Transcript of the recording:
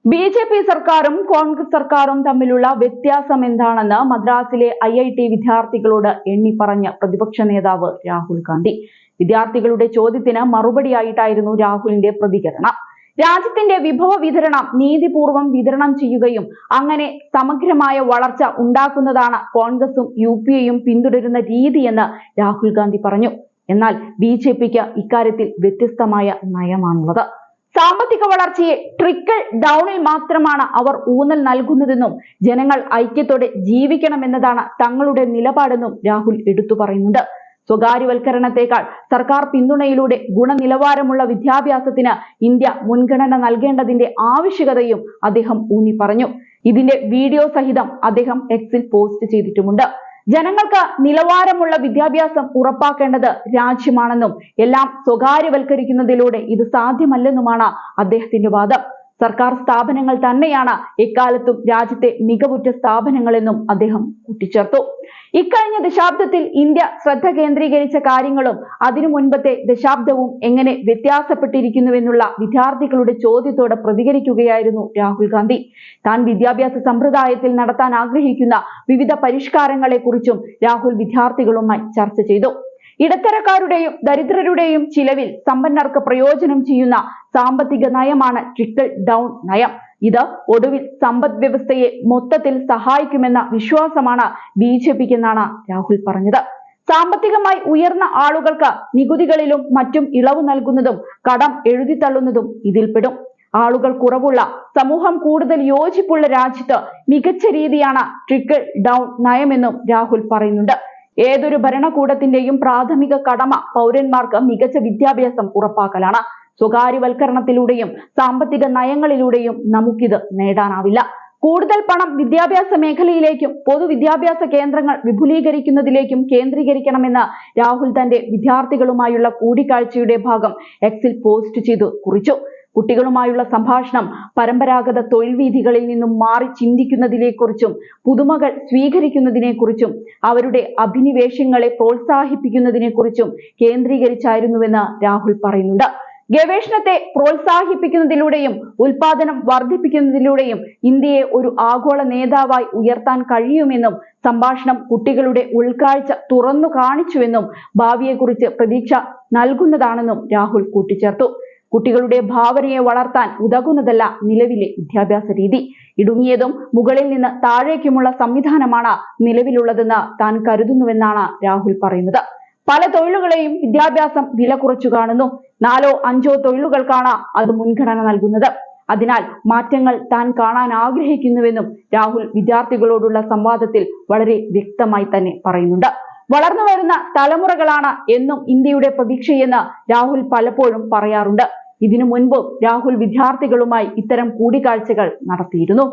BJP. സർക്കാരും കോൺഗ്രസ് സർക്കാരും തമ്മിലുള്ള വ്യത്യാസം എന്താണെന്ന് മദ്രാസിലെ ഐഐടി വിദ്യാർത്ഥികളോട് എണ്ണിപ്പറഞ്ഞ പ്രതിപക്ഷ നേതാവ് രാഹുൽ ഗാന്ധി. വിദ്യാർത്ഥികളുടെ ചോദ്യത്തിന് മറുപടിയായിട്ടായിരുന്നു രാഹുലിന്റെ പ്രതികരണം. രാജ്യത്തിന്റെ വിഭവ വിതരണം നീതിപൂർവം വിതരണം ചെയ്യുകയും അങ്ങനെ സമഗ്രമായ വളർച്ച ഉണ്ടാക്കുന്നതാണ് കോൺഗ്രസും യു.പി.എയും പിന്തുടരുന്ന രീതിയെന്ന് രാഹുൽ ഗാന്ധി പറഞ്ഞു. എന്നാൽ ബി.ജെ.പിക്ക് ഇക്കാര്യത്തിൽ വ്യത്യസ്തമായ നയമാണുള്ളത്. സാമ്പത്തിക വളർച്ചയെ ട്രിക്കിൾ ഡൗണിൽ മാത്രമാണ് അവർ ഊന്നൽ നൽകുന്നതെന്നും ജനങ്ങൾ ഐക്യത്തോടെ ജീവിക്കണമെന്നതാണ് തങ്ങളുടെ നിലപാടെന്നും രാഹുൽ എടുത്തു പറയുന്നുണ്ട്. സ്വകാര്യവൽക്കരണത്തെക്കാൾ സർക്കാർ പിന്തുണയിലൂടെ ഗുണനിലവാരമുള്ള വിദ്യാഭ്യാസത്തിന് ഇന്ത്യ മുൻഗണന നൽകേണ്ടതിന്റെ ആവശ്യകതയും അദ്ദേഹം ഊന്നി പറഞ്ഞു. ഇതിന്റെ വീഡിയോ സഹിതം അദ്ദേഹം എക്സിൽ പോസ്റ്റ് ചെയ്തിട്ടുമുണ്ട്. ജനങ്ങൾക്ക് നിലവാരമുള്ള വിദ്യാഭ്യാസം ഉറപ്പാക്കേണ്ടത് രാജ്യമാണെന്നും എല്ലാം സ്വകാര്യവൽക്കരിക്കുന്നതിലൂടെ ഇത് സാധ്യമല്ലെന്നുമാണ് അദ്ദേഹത്തിന്റെ വാദം. സർക്കാർ സ്ഥാപനങ്ങൾ തന്നെയാണ് എക്കാലത്തും രാജ്യത്തെ മികവുറ്റ സ്ഥാപനങ്ങളെന്നും അദ്ദേഹം കൂട്ടിച്ചേർത്തു. ഇക്കഴിഞ്ഞ ദശാബ്ദത്തിൽ ഇന്ത്യ ശ്രദ്ധ കേന്ദ്രീകരിച്ച കാര്യങ്ങളും അതിനു മുൻപത്തെ ദശാബ്ദവും എങ്ങനെ വ്യത്യാസപ്പെട്ടിരിക്കുന്നുവെന്നുള്ള വിദ്യാർത്ഥികളുടെ ചോദ്യത്തോട് പ്രതികരിക്കുകയായിരുന്നു രാഹുൽ ഗാന്ധി. താൻ വിദ്യാഭ്യാസ സമ്പ്രദായത്തിൽ നടത്താൻ ആഗ്രഹിക്കുന്ന വിവിധ പരിഷ്കാരങ്ങളെക്കുറിച്ചും രാഹുൽ വിദ്യാർത്ഥികളുമായി ചർച്ച ചെയ്തു. ഇടത്തരക്കാരുടെയും ദരിദ്രരുടെയും ചിലവിൽ സമ്പന്നർക്ക് പ്രയോജനം ചെയ്യുന്ന സാമ്പത്തിക നയമാണ് ട്രിക്കിൾ ഡൗൺ നയം. ഇത് ഒടുവിൽ സമ്പദ് വ്യവസ്ഥയെ മൊത്തത്തിൽ സഹായിക്കുമെന്ന വിശ്വാസമാണ് ബി.ജെ.പിക്കെന്നാണ് രാഹുൽ പറഞ്ഞത്. സാമ്പത്തികമായി ഉയർന്ന ആളുകൾക്ക് നികുതികളിലും മറ്റും ഇളവ് നൽകുന്നതും കടം എഴുതിത്തള്ളുന്നതും ഇതിൽപ്പെടും. ആളുകൾ കുറവുള്ള സമൂഹം കൂടുതൽ യോജിപ്പുള്ള രാജ്യത്ത് മികച്ച രീതിയാണ് ട്രിക്കിൾ ഡൗൺ നയമെന്നും രാഹുൽ പറയുന്നുണ്ട്. ഏതൊരു ഭരണകൂടത്തിന്റെയും പ്രാഥമിക കടമ പൗരന്മാർക്ക് മികച്ച വിദ്യാഭ്യാസം ഉറപ്പാക്കലാണ്. സ്വകാര്യവൽക്കരണത്തിലൂടെയും സാമ്പത്തിക നയങ്ങളിലൂടെയും നമുക്കിത് നേടാനാവില്ല. കൂടുതൽ പണം വിദ്യാഭ്യാസ മേഖലയിലേക്കും പൊതുവിദ്യാഭ്യാസ കേന്ദ്രങ്ങൾ വിപുലീകരിക്കുന്നതിലേക്കും കേന്ദ്രീകരിക്കണമെന്ന് രാഹുൽ തന്റെ വിദ്യാർത്ഥികളുമായുള്ള കൂടിക്കാഴ്ചയുടെ ഭാഗം എക്സിൽ പോസ്റ്റ് ചെയ്തു കുറിച്ചു. കുട്ടികളുമായുള്ള സംഭാഷണം പരമ്പരാഗത തൊഴിൽ വീഥികളിൽ നിന്നും മാറി ചിന്തിക്കുന്നതിനെക്കുറിച്ചും പുതുമകൾ സ്വീകരിക്കുന്നതിനെക്കുറിച്ചും അവരുടെ അഭിനിവേശങ്ങളെ പ്രോത്സാഹിപ്പിക്കുന്നതിനെക്കുറിച്ചും കേന്ദ്രീകരിച്ചായിരുന്നുവെന്ന് രാഹുൽ പറയുന്നുണ്ട്. ഗവേഷണത്തെ പ്രോത്സാഹിപ്പിക്കുന്നതിലൂടെയും ഉൽപാദനം വർദ്ധിപ്പിക്കുന്നതിലൂടെയും ഇന്ത്യയെ ഒരു ആഗോള നേതാവായി ഉയർത്താൻ കഴിയുമെന്നും സംഭാഷണം കുട്ടികളുടെ ഉൾക്കാഴ്ച തുറന്നു കാണിച്ചുവെന്നും ഭാവിയെക്കുറിച്ച് പ്രതീക്ഷ നൽകുന്നതാണെന്നും രാഹുൽ കൂട്ടിച്ചേർത്തു. കുട്ടികളുടെ ഭാവനയെ വളർത്താൻ ഉതകുന്നതല്ല നിലവിലെ വിദ്യാഭ്യാസ രീതി. ഇടുങ്ങിയതും മുകളിൽ നിന്ന് താഴേക്കുമുള്ള സംവിധാനമാണ് നിലവിലുള്ളതെന്ന് താൻ കരുതുന്നുവെന്നാണ് രാഹുൽ പറയുന്നത്. പല തൊഴിലുകളെയും വിദ്യാഭ്യാസം വില കുറച്ചു കാണുന്നു. 4-5 തൊഴിലുകൾക്കാണ് അത് മുൻഗണന നൽകുന്നത്. അതിനാൽ മാറ്റങ്ങൾ താൻ കാണാൻ ആഗ്രഹിക്കുന്നുവെന്നും രാഹുൽ വിദ്യാർത്ഥികളോടുള്ള സംവാദത്തിൽ വളരെ വ്യക്തമായി തന്നെ പറയുന്നുണ്ട്. വളർന്നു വരുന്ന തലമുറകളാണ് എന്നും ഇന്ത്യയുടെ പ്രതീക്ഷയെന്ന് രാഹുൽ പലപ്പോഴും പറയാറുണ്ട്. ഇതിനു മുൻപും രാഹുൽ വിദ്യാർത്ഥികളുമായി ഇത്തരം കൂടിക്കാഴ്ചകൾ നടത്തിയിരുന്നു.